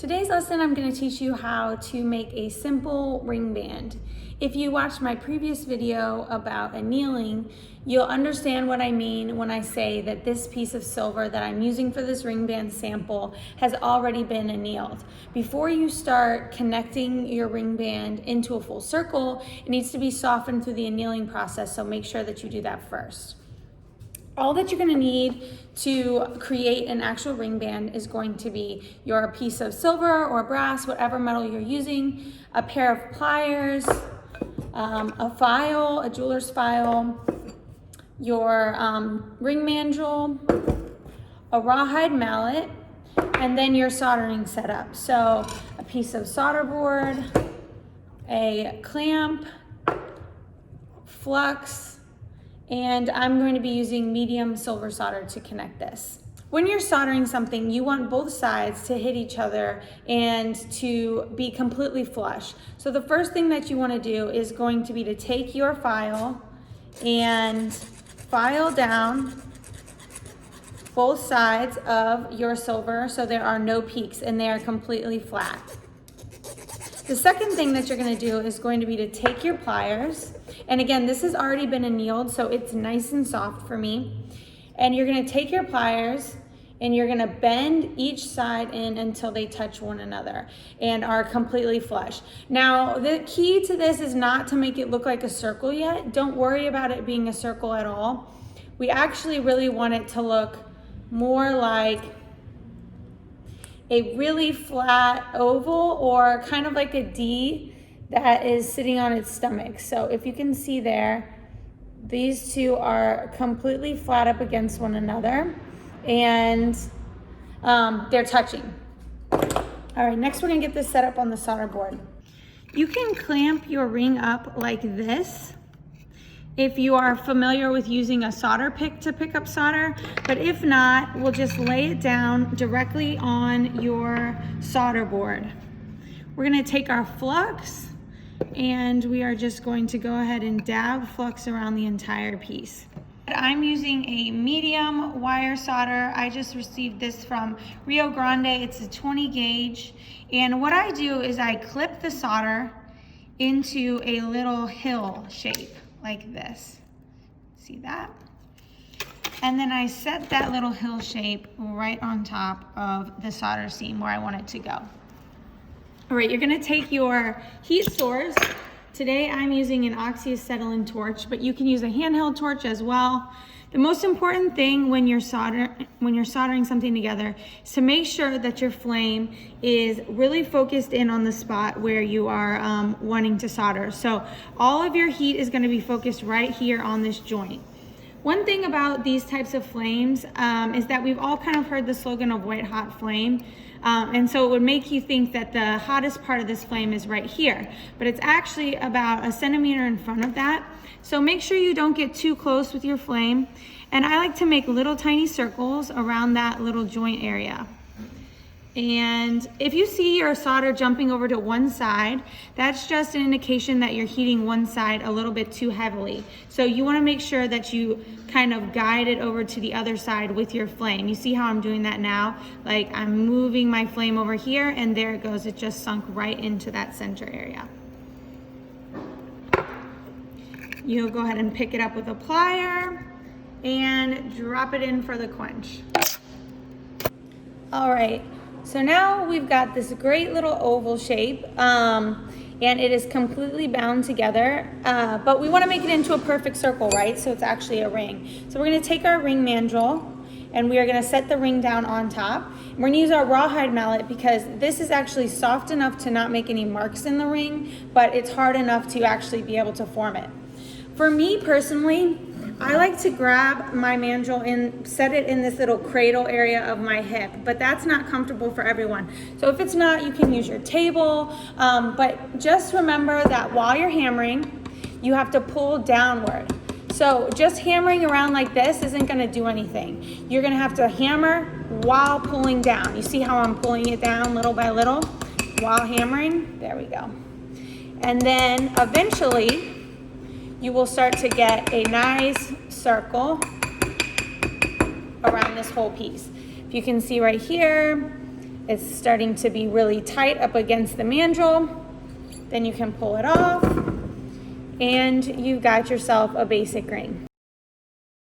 Today's lesson, I'm going to teach you how to make a simple ring band. If you watched my previous video about annealing, you'll understand what I mean when I say that this piece of silver that I'm using for this ring band sample has already been annealed. Before you start connecting your ring band into a full circle, it needs to be softened through the annealing process, so make sure that you do that first. All that you're going to need to create an actual ring band is going to be your piece of silver or brass, whatever metal you're using, a pair of pliers, a file, a jeweler's file, your ring mandrel, a rawhide mallet, and then your soldering setup. So a piece of solder board, a clamp, flux, and I'm going to be using medium silver solder to connect this. When you're soldering something, you want both sides to hit each other and to be completely flush. So the first thing that you want to do is going to be to take your file and file down both sides of your silver so there are no peaks and they are completely flat. The second thing that you're going to do is going to be to take your pliers, and again, this has already been annealed, so it's nice and soft for me. And you're going to take your pliers and you're going to bend each side in until they touch one another and are completely flush. Now, the key to this is not to make it look like a circle yet. Don't worry about it being a circle at all. We actually really want it to look more like a really flat oval, or kind of like a D that is sitting on its stomach. So if you can see there, these two are completely flat up against one another and they're touching. All right, next we're gonna get this set up on the solder board. You can clamp your ring up like this if you are familiar with using a solder pick to pick up solder, but if not, we'll just lay it down directly on your solder board. We're gonna take our flux and we are just going to go ahead and dab flux around the entire piece. I'm using a medium wire solder. I just received this from Rio Grande. It's a 20 gauge. And what I do is I clip the solder into a little hill shape like this. See that? And then I set that little hill shape right on top of the solder seam where I want it to go. All right, you're gonna take your heat source. Today I'm using an oxyacetylene torch, but you can use a handheld torch as well. The most important thing when you're soldering something together is to make sure that your flame is really focused in on the spot where you are wanting to solder. So all of your heat is going to be focused right here on this joint. One thing about these types of flames is that we've all kind of heard the slogan of white hot flame. And so it would make you think that the hottest part of this flame is right here, but it's actually about a centimeter in front of that. So make sure you don't get too close with your flame. And I like to make little tiny circles around that little joint area. And if you see your solder jumping over to one side, that's just an indication that you're heating one side a little bit too heavily. So you want to make sure that you kind of guide it over to the other side with your flame. You see how I'm doing that now? Like I'm moving my flame over here and there it goes. It just sunk right into that center area. You'll go ahead and pick it up with a plier and drop it in for the quench. All right. So now we've got this great little oval shape and it is completely bound together, but we want to make it into a perfect circle, right? So it's actually a ring. So we're going to take our ring mandrel and we are going to set the ring down on top. And we're going to use our rawhide mallet because this is actually soft enough to not make any marks in the ring, but it's hard enough to actually be able to form it. For me personally, I like to grab my mandrel and set it in this little cradle area of my hip, but that's not comfortable for everyone. So if it's not, you can use your table, but just remember that while you're hammering, you have to pull downward. So just hammering around like this isn't gonna do anything. You're gonna have to hammer while pulling down. You see how I'm pulling it down little by little while hammering? There we go. And then eventually, you will start to get a nice circle around this whole piece. If you can see right here, it's starting to be really tight up against the mandrel, then you can pull it off and you got yourself a basic ring.